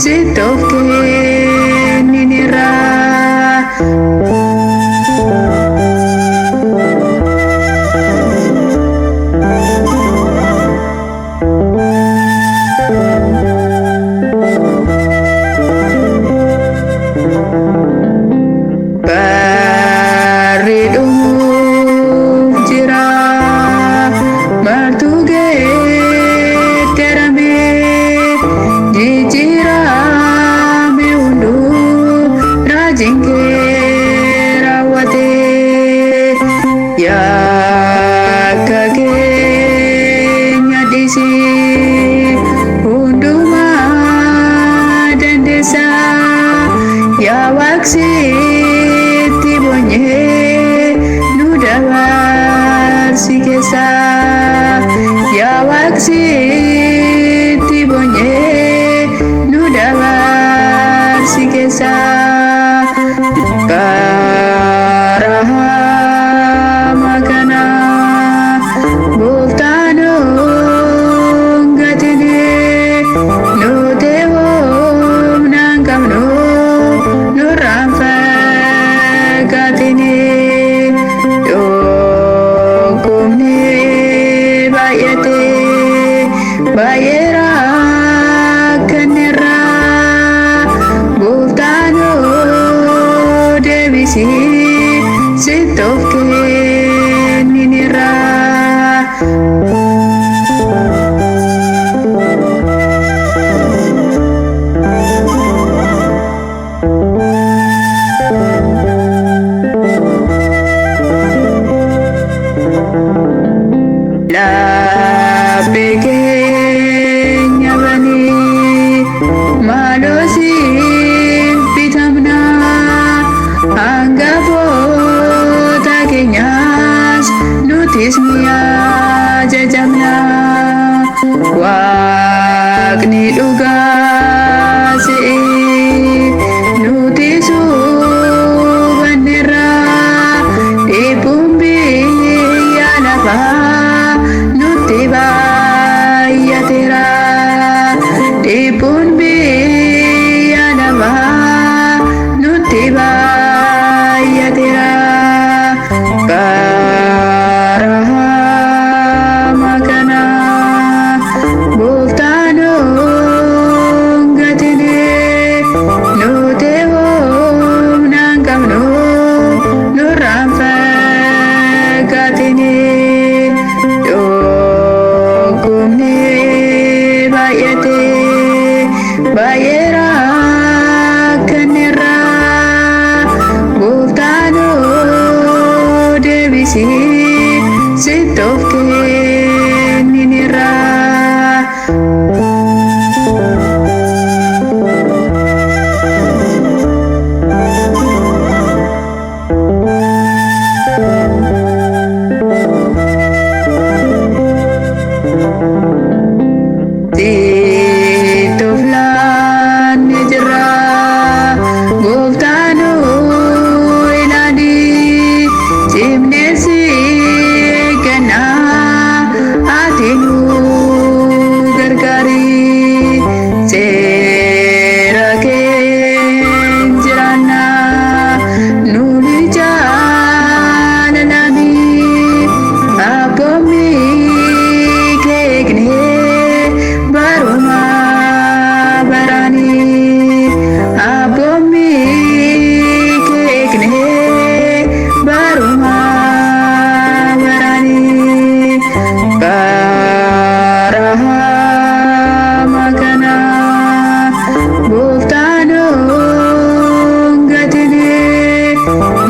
sitoof kennineerra. Bareeduuf jira maaltu geeddaramee jijjiirame hunduu raajiin kee raawwatee yakka keenya dhiisii hundumaa dandeessa yaa waaqsitti boonyee nu dabarsi keessa yaa waaqsitti boonyee nu dabarsi keessa bara hamaa kana gooftaan ongatinee nuti humna hin qabnu nurraan fagaatinee dhukkubni baay'eera kanneerra gooftaan deebisii sitoof kennineerra. Laphee keenya banii maaloo siin bitamna hangafoota keenyas nutis ni ajajamna waaqni dhugaa si'i nutis hubanneerra dhibbuun biyya lafaa nutti baay'ateera dhibbuun biyya lafaa nutti baay'ateera bara hamaa kana gooftaan ongatinee nuti humna hin qabnu nurraan fagaatinee dhukkubni baay'eera kanneerra gooftaan deebisii sitoof kennineerra. Sitoof laannee jirra gooftaan ilaali cimnee si kenna ati nu gargaari seera keen jiraanna nuuni jaalalani abboommi keeknee baruma barani abboommi keeknee baruma barani bara hamaa kana gooftaan ongatinee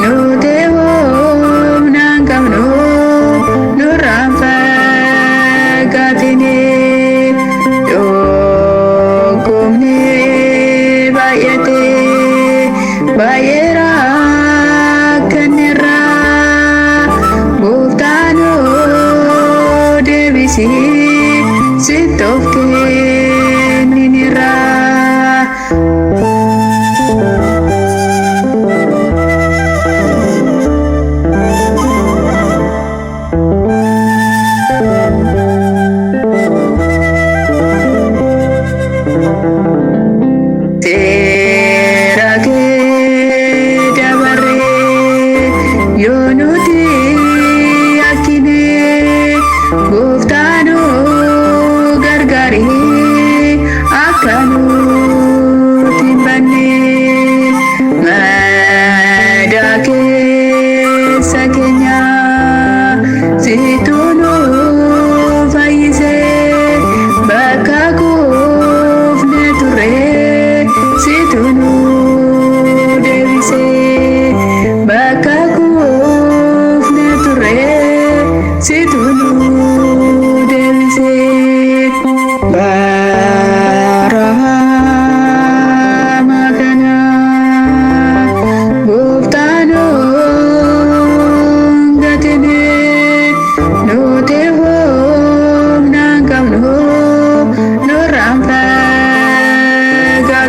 nuti humna hin qabnu nurraan fagaatinee dhukkubni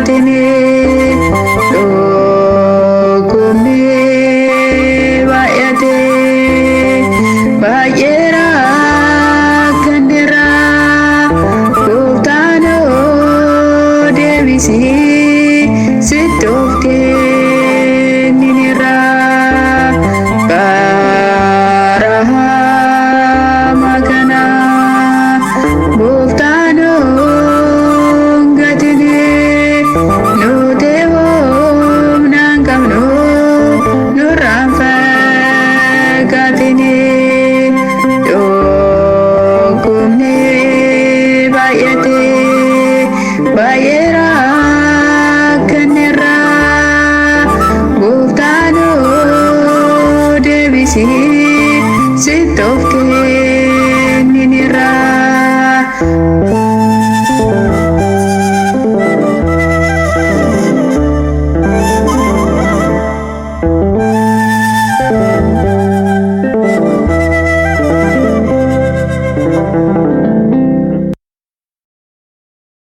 gatine doggomne baay'ate baay'eera kandera gooftaanoo deebisii sittoof kenninirra bara hamaa kana gooftaanoo gatine nuti humna hin qabnu nurraan fagaatine doggomne baay'ate baay'eera kandera gooftaanoo deebisii sittoof